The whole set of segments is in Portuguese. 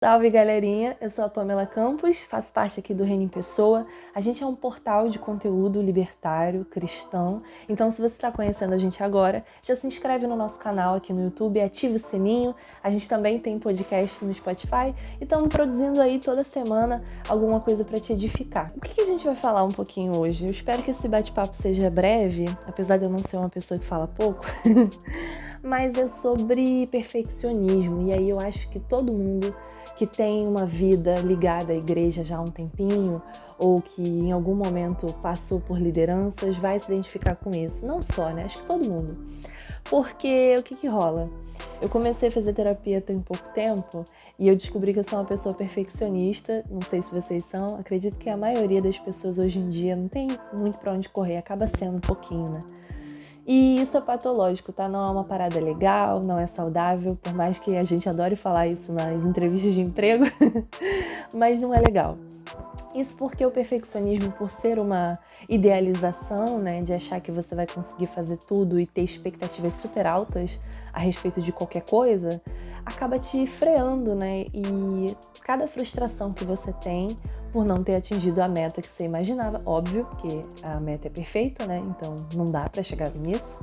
Salve, galerinha! Eu sou a Pamela Campos, faço parte aqui do Reino em Pessoa. A gente é um portal de conteúdo libertário, cristão. Então, se você está conhecendo a gente agora, já se inscreve no nosso canal aqui no YouTube, ativa o sininho. A gente também tem podcast no Spotify e estamos produzindo aí toda semana alguma coisa para te edificar. O que a gente vai falar um pouquinho hoje? Eu espero que esse bate-papo seja breve, apesar de eu não ser uma pessoa que fala pouco. Mas é sobre perfeccionismo. E aí eu acho que todo mundo que tem uma vida ligada à igreja já há um tempinho, ou que em algum momento passou por lideranças, vai se identificar com isso. Não só, né? Acho que todo mundo. Porque o que rola? Eu comecei a fazer terapia tem pouco tempo e eu descobri que eu sou uma pessoa perfeccionista. Não sei se vocês são, acredito que a maioria das pessoas hoje em dia não tem muito pra onde correr, acaba sendo um pouquinho, né? E isso é patológico, tá? Não é uma parada legal, não é saudável, por mais que a gente adore falar isso nas entrevistas de emprego, mas não é legal. Isso porque o perfeccionismo, por ser uma idealização, né, de achar que você vai conseguir fazer tudo e ter expectativas super altas a respeito de qualquer coisa, acaba te freando, né? E cada frustração que você tem por não ter atingido a meta que você imaginava, óbvio, porque a meta é perfeita, né? Então não dá pra chegar nisso.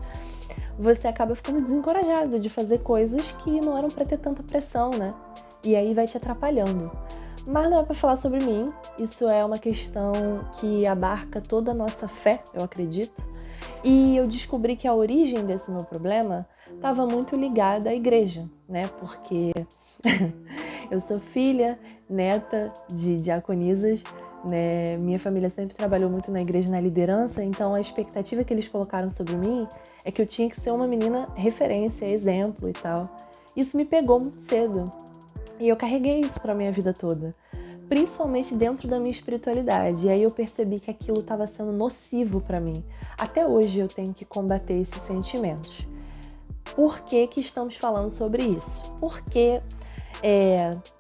Você acaba ficando desencorajado de fazer coisas que não eram pra ter tanta pressão, né? E aí vai te atrapalhando. Mas não é para falar sobre mim, isso é uma questão que abarca toda a nossa fé, eu acredito. E eu descobri que a origem desse meu problema estava muito ligada à igreja, né? Porque eu sou filha, neta de diaconisas, né? Minha família sempre trabalhou muito na igreja, na liderança, então a expectativa que eles colocaram sobre mim é que eu tinha que ser uma menina referência, exemplo e tal. Isso me pegou muito cedo. E eu carreguei isso para minha vida toda, principalmente dentro da minha espiritualidade. E aí eu percebi que aquilo estava sendo nocivo para mim. Até hoje eu tenho que combater esses sentimentos. Por que estamos falando sobre isso? Porque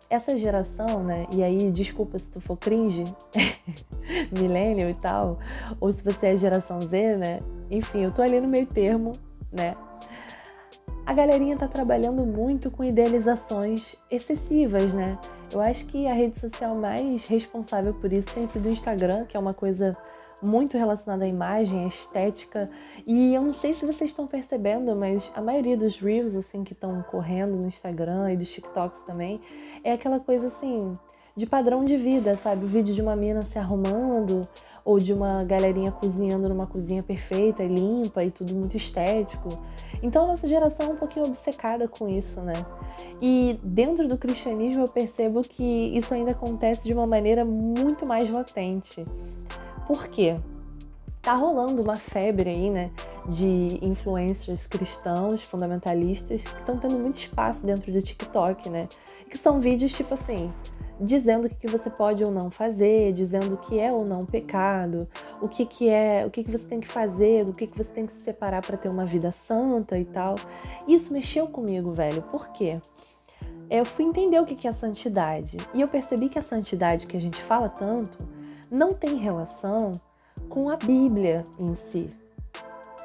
essa geração, né? E aí, desculpa se tu for cringe, millennial e tal, ou se você é geração Z, né? Enfim, eu tô ali no meio termo, né? A galerinha tá trabalhando muito com idealizações excessivas, né? Eu acho que a rede social mais responsável por isso tem sido o Instagram, que é uma coisa muito relacionada à imagem, à estética. E eu não sei se vocês estão percebendo, mas a maioria dos Reels, assim, que estão correndo no Instagram e dos TikToks também, é aquela coisa, assim, de padrão de vida, sabe? O vídeo de uma mina se arrumando, ou de uma galerinha cozinhando numa cozinha perfeita e limpa e tudo muito estético. Então a nossa geração é um pouquinho obcecada com isso, né? E dentro do cristianismo eu percebo que isso ainda acontece de uma maneira muito mais latente. Por quê? Tá rolando uma febre aí, né, de influencers cristãos, fundamentalistas, que estão tendo muito espaço dentro do TikTok, né? Que são vídeos tipo assim, dizendo o que você pode ou não fazer, dizendo o que é ou não pecado, o que você tem que fazer, do que você tem que se separar para ter uma vida santa e tal. Isso mexeu comigo, velho. Por quê? Eu fui entender o que é santidade. E eu percebi que a santidade que a gente fala tanto não tem relação com a Bíblia em si.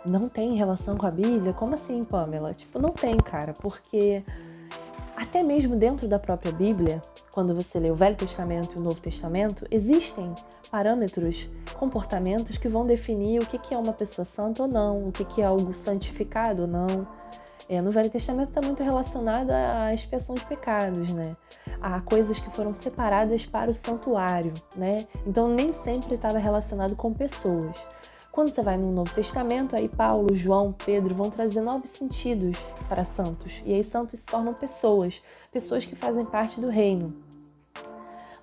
Não tem relação com a Bíblia? Como assim, Pamela? Tipo, não tem, cara, porque até mesmo dentro da própria Bíblia, quando você lê o Velho Testamento e o Novo Testamento, existem parâmetros, comportamentos que vão definir o que é uma pessoa santa ou não, o que é algo santificado ou não. No Velho Testamento está muito relacionado à expiação de pecados, né? A coisas que foram separadas para o santuário, né? Então nem sempre estava relacionado com pessoas. Quando você vai no Novo Testamento, aí Paulo, João, Pedro vão trazer novos sentidos para santos. E aí santos se tornam pessoas que fazem parte do reino.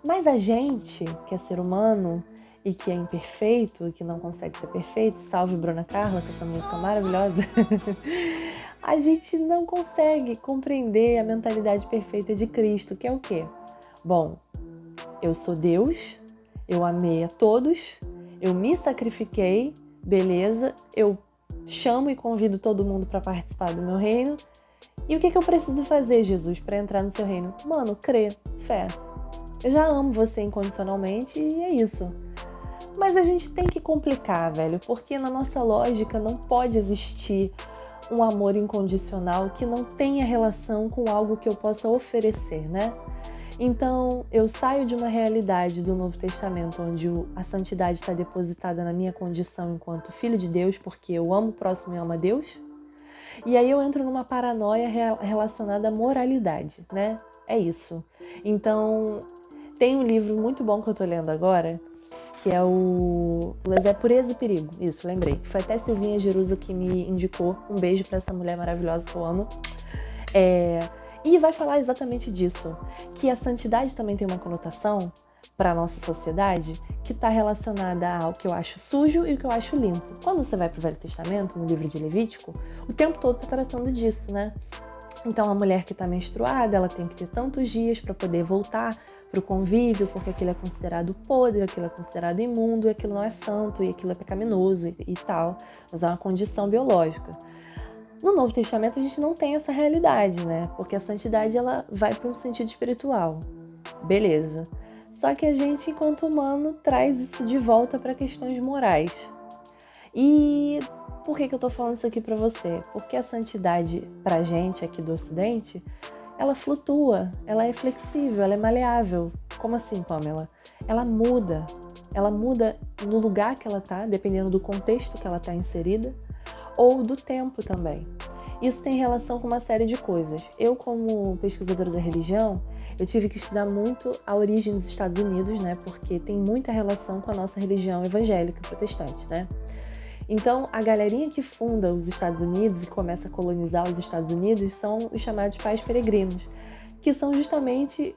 Mas a gente, que é ser humano e que é imperfeito, e que não consegue ser perfeito, salve Bruna Carla, com essa música maravilhosa, a gente não consegue compreender a mentalidade perfeita de Cristo, que é o quê? Bom, eu sou Deus, eu amei a todos, eu me sacrifiquei, beleza, eu chamo e convido todo mundo para participar do meu reino. E o que eu preciso fazer, Jesus, para entrar no seu reino? Mano, crer, fé. Eu já amo você incondicionalmente e é isso. Mas a gente tem que complicar, velho, porque na nossa lógica não pode existir um amor incondicional que não tenha relação com algo que eu possa oferecer, né? Então, eu saio de uma realidade do Novo Testamento, onde a santidade está depositada na minha condição enquanto filho de Deus, porque eu amo o próximo e amo a Deus. E aí eu entro numa paranoia relacionada à moralidade, né? É isso. Então, tem um livro muito bom que eu tô lendo agora, que é o Pureza e Perigo. Isso, lembrei. Foi até Silvinha Jerusa que me indicou. Um beijo pra essa mulher maravilhosa que eu amo. E vai falar exatamente disso, que a santidade também tem uma conotação para a nossa sociedade que está relacionada ao que eu acho sujo e o que eu acho limpo. Quando você vai para o Velho Testamento, no livro de Levítico, o tempo todo está tratando disso, né? Então a mulher que está menstruada, ela tem que ter tantos dias para poder voltar para o convívio, porque aquilo é considerado podre, aquilo é considerado imundo, aquilo não é santo e aquilo é pecaminoso e tal, mas é uma condição biológica. No Novo Testamento a gente não tem essa realidade, né? Porque a santidade ela vai para um sentido espiritual. Beleza. Só que a gente, enquanto humano, traz isso de volta para questões morais. E por que eu tô falando isso aqui para você? Porque a santidade pra gente aqui do Ocidente, ela flutua, ela é flexível, ela é maleável. Como assim, Pamela? Ela muda no lugar que ela tá, dependendo do contexto que ela tá inserida, ou do tempo também. Isso tem relação com uma série de coisas. Eu, como pesquisadora da religião, eu tive que estudar muito a origem dos Estados Unidos, né? Porque tem muita relação com a nossa religião evangélica protestante, né? Então, a galerinha que funda os Estados Unidos e começa a colonizar os Estados Unidos são os chamados pais peregrinos, que são justamente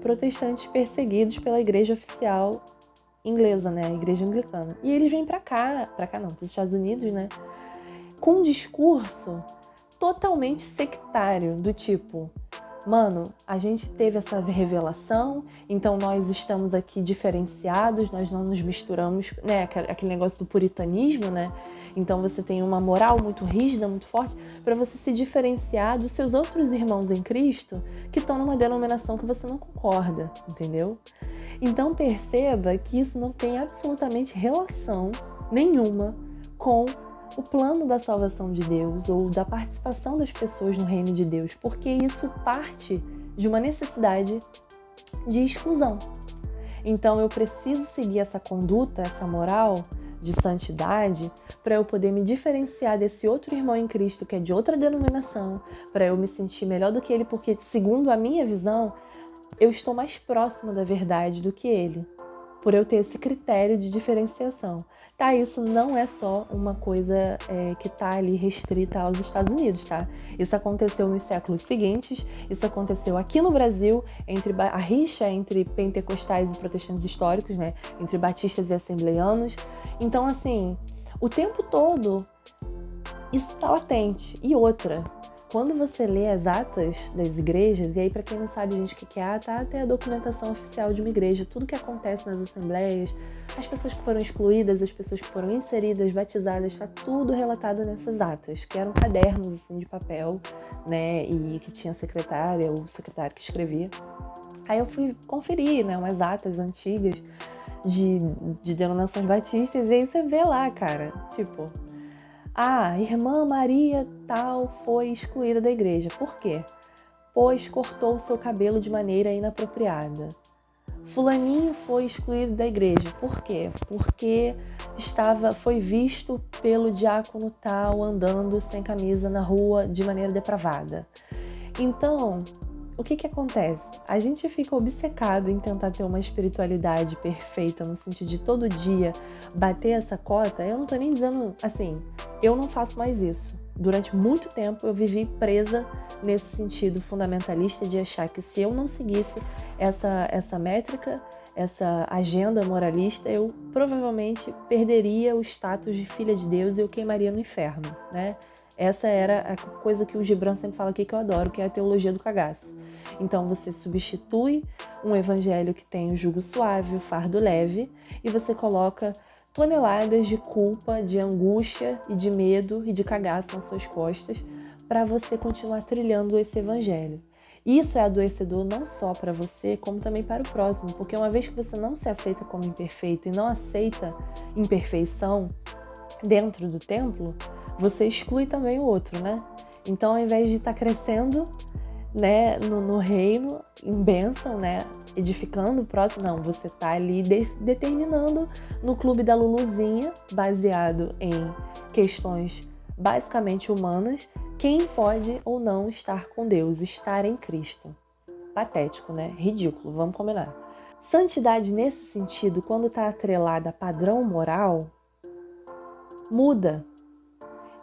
protestantes perseguidos pela igreja oficial inglesa, né? A igreja anglicana. E eles vêm para cá não, para os Estados Unidos, né? Com um discurso totalmente sectário, do tipo, mano, a gente teve essa revelação, então nós estamos aqui diferenciados, nós não nos misturamos, né, aquele negócio do puritanismo, né? Então você tem uma moral muito rígida, muito forte, para você se diferenciar dos seus outros irmãos em Cristo que estão numa denominação que você não concorda, entendeu? Então perceba que isso não tem absolutamente relação nenhuma com o plano da salvação de Deus ou da participação das pessoas no reino de Deus, porque isso parte de uma necessidade de exclusão. Então eu preciso seguir essa conduta, essa moral de santidade para eu poder me diferenciar desse outro irmão em Cristo que é de outra denominação, para eu me sentir melhor do que ele, porque segundo a minha visão, eu estou mais próximo da verdade do que ele, por eu ter esse critério de diferenciação. Tá, isso não é só uma coisa que tá ali restrita aos Estados Unidos, tá? Isso aconteceu nos séculos seguintes, isso aconteceu aqui no Brasil, a rixa entre pentecostais e protestantes históricos, né? Entre batistas e assembleianos. Então, assim, o tempo todo isso tá latente. E outra, quando você lê as atas das igrejas, e aí para quem não sabe, gente, o que é ata? Ata é a documentação oficial de uma igreja, tudo que acontece nas assembleias, as pessoas que foram excluídas, as pessoas que foram inseridas, batizadas, está tudo relatado nessas atas, que eram cadernos assim de papel, né, e que tinha secretária ou secretário que escrevia. Aí eu fui conferir, né, umas atas antigas de denominações batistas, e aí você vê lá, cara, tipo, a irmã Maria tal foi excluída da igreja. Por quê? Pois cortou o seu cabelo de maneira inapropriada. Fulaninho foi excluído da igreja. Por quê? Porque foi visto pelo diácono tal andando sem camisa na rua de maneira depravada. Então, o que acontece? A gente fica obcecado em tentar ter uma espiritualidade perfeita, no sentido de todo dia bater essa cota. Eu não tô nem dizendo, assim, eu não faço mais isso. Durante muito tempo eu vivi presa nesse sentido fundamentalista de achar que se eu não seguisse essa métrica, essa agenda moralista, eu provavelmente perderia o status de filha de Deus e eu queimaria no inferno, né? Essa era a coisa que o Gibran sempre fala aqui que eu adoro, que é a teologia do cagaço. Então você substitui um evangelho que tem o jugo suave, o fardo leve, e você coloca toneladas de culpa, de angústia e de medo e de cagaço nas suas costas para você continuar trilhando esse evangelho. Isso é adoecedor não só para você, como também para o próximo, porque uma vez que você não se aceita como imperfeito e não aceita imperfeição dentro do templo, você exclui também o outro, né? Então, ao invés de estar crescendo né, no reino, em bênção, né, edificando o próximo. Não, você tá ali determinando no clube da Luluzinha, baseado em questões basicamente humanas, quem pode ou não estar com Deus, estar em Cristo. Patético, né? Ridículo, vamos combinar. Santidade nesse sentido, quando está atrelada a padrão moral, muda.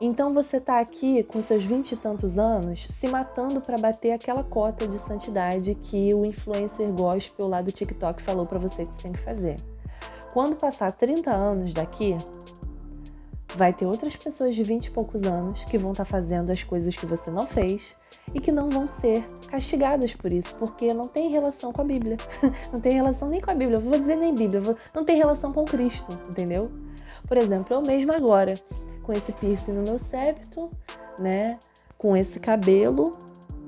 Então você está aqui com seus 20 e tantos anos se matando para bater aquela cota de santidade que o influencer gospel lá do TikTok falou para você que você tem que fazer. Quando passar 30 anos daqui, vai ter outras pessoas de 20 e poucos anos que vão estar fazendo as coisas que você não fez e que não vão ser castigadas por isso, porque não tem relação com a Bíblia. Não tem relação nem com a Bíblia, eu vou dizer nem Bíblia, não tem relação com Cristo, entendeu? Por exemplo, eu mesma agora, com esse piercing no meu septo, né, com esse cabelo,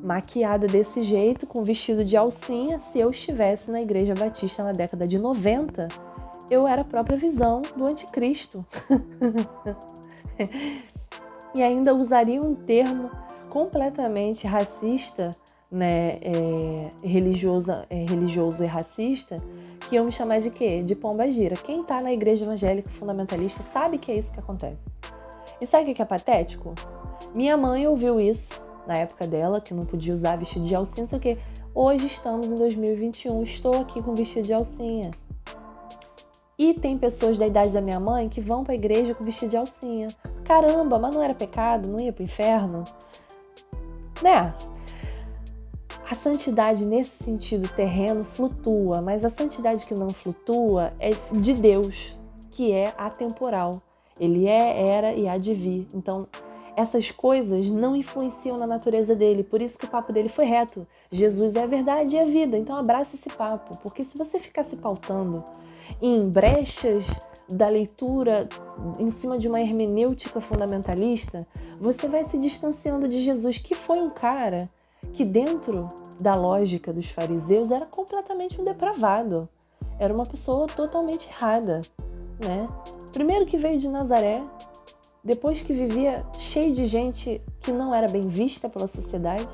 maquiada desse jeito, com vestido de alcinha, se eu estivesse na Igreja Batista na década de 90, eu era a própria visão do anticristo. E ainda usaria um termo completamente racista, né, religioso e racista, que iam me chamar de quê? De pombagira. Quem tá na igreja evangélica fundamentalista sabe que é isso que acontece. E sabe o que é patético? Minha mãe ouviu isso na época dela, que não podia usar vestido de alcinha, não sei o quê. Hoje estamos em 2021, estou aqui com vestido de alcinha. E tem pessoas da idade da minha mãe que vão para a igreja com vestido de alcinha. Caramba, mas não era pecado? Não ia pro inferno? Né? A santidade nesse sentido terreno flutua, mas a santidade que não flutua é de Deus, que é atemporal. Ele era e há de vir. Então, essas coisas não influenciam na natureza dele, por isso que o papo dele foi reto. Jesus é a verdade e a vida, então abraça esse papo, porque se você ficar se pautando em brechas da leitura em cima de uma hermenêutica fundamentalista, você vai se distanciando de Jesus, que foi um cara que dentro da lógica dos fariseus era completamente um depravado, era uma pessoa totalmente errada, né? Primeiro que veio de Nazaré, depois que vivia cheio de gente que não era bem vista pela sociedade,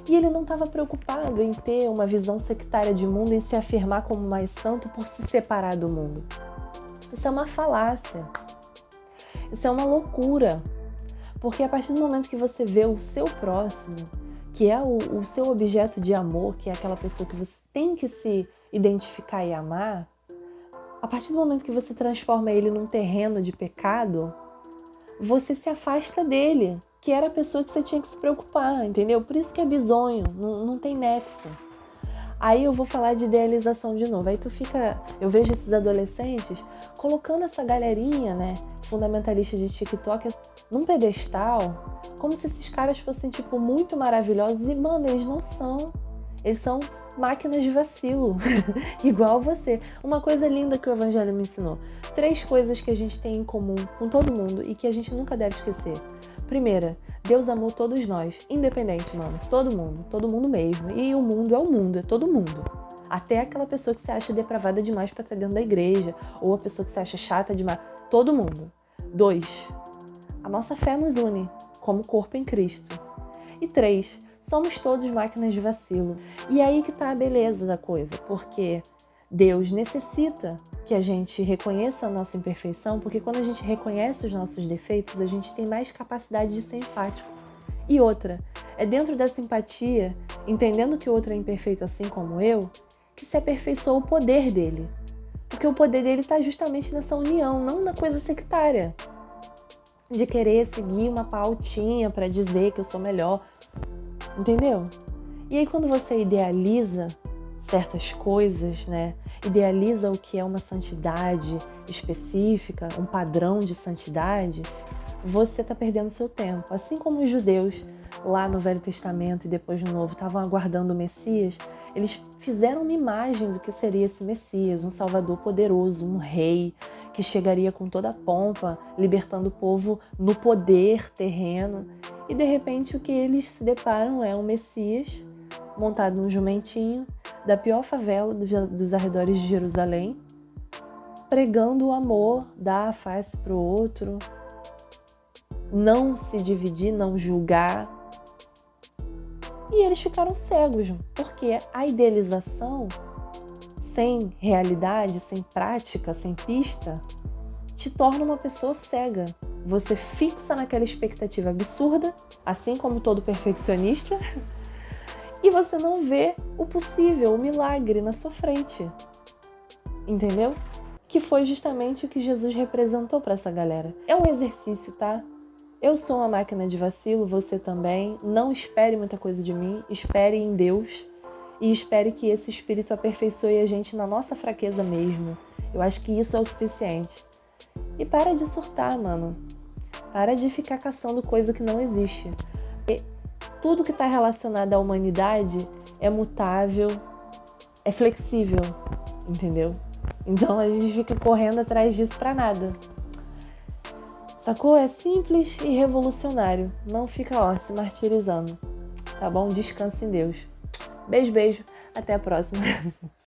e ele não estava preocupado em ter uma visão sectária de mundo e se afirmar como mais santo por se separar do mundo. Isso é uma falácia. Isso é uma loucura. Porque a partir do momento que você vê o seu próximo, que é o seu objeto de amor, que é aquela pessoa que você tem que se identificar e amar, a partir do momento que você transforma ele num terreno de pecado, você se afasta dele, que era a pessoa que você tinha que se preocupar, entendeu? Por isso que é bizonho, não tem nexo. Aí eu vou falar de idealização de novo. Aí eu vejo esses adolescentes colocando essa galerinha, né, fundamentalista de TikTok num pedestal, como se esses caras fossem, tipo, muito maravilhosos. E, mano, eles não são. Eles são máquinas de vacilo, igual você. Uma coisa linda que o Evangelho me ensinou. 3 coisas que a gente tem em comum com todo mundo e que a gente nunca deve esquecer. Primeira, Deus amou todos nós, independente, mano. Todo mundo mesmo. E o mundo, é todo mundo. Até aquela pessoa que se acha depravada demais pra estar dentro da igreja, ou a pessoa que se acha chata demais. Todo mundo. 2, a nossa fé nos une, como corpo em Cristo. E 3, somos todos máquinas de vacilo. E aí que tá a beleza da coisa, porque Deus necessita que a gente reconheça a nossa imperfeição, porque quando a gente reconhece os nossos defeitos, a gente tem mais capacidade de ser empático. E outra, é dentro dessa empatia, entendendo que o outro é imperfeito assim como eu, que se aperfeiçoa o poder dele. Porque o poder dele está justamente nessa união, não na coisa sectária. De querer seguir uma pautinha para dizer que eu sou melhor. Entendeu? E aí quando você idealiza certas coisas, né? Idealiza o que é uma santidade específica, um padrão de santidade, você está perdendo seu tempo. Assim como os judeus lá no Velho Testamento e depois no Novo estavam aguardando o Messias, eles fizeram uma imagem do que seria esse Messias, um Salvador poderoso, um rei que chegaria com toda a pompa, libertando o povo no poder terreno. E de repente o que eles se deparam é um Messias montado num jumentinho da pior favela dos arredores de Jerusalém, pregando o amor, dar a face para o outro, não se dividir, não julgar. E eles ficaram cegos, porque a idealização, sem realidade, sem prática, sem pista, te torna uma pessoa cega. Você fixa naquela expectativa absurda, assim como todo perfeccionista, e você não vê o possível, o milagre na sua frente. Entendeu? Que foi justamente o que Jesus representou para essa galera. É um exercício, tá? Eu sou uma máquina de vacilo, você também. Não espere muita coisa de mim, espere em Deus e espere que esse Espírito aperfeiçoe a gente na nossa fraqueza mesmo. Eu acho que isso é o suficiente. E para de surtar, mano. Para de ficar caçando coisa que não existe. E tudo que está relacionado à humanidade é mutável, é flexível, entendeu? Então a gente fica correndo atrás disso pra nada. Sacou? É simples e revolucionário. Não fica, se martirizando. Tá bom? Descanse em Deus. Beijo, beijo. Até a próxima.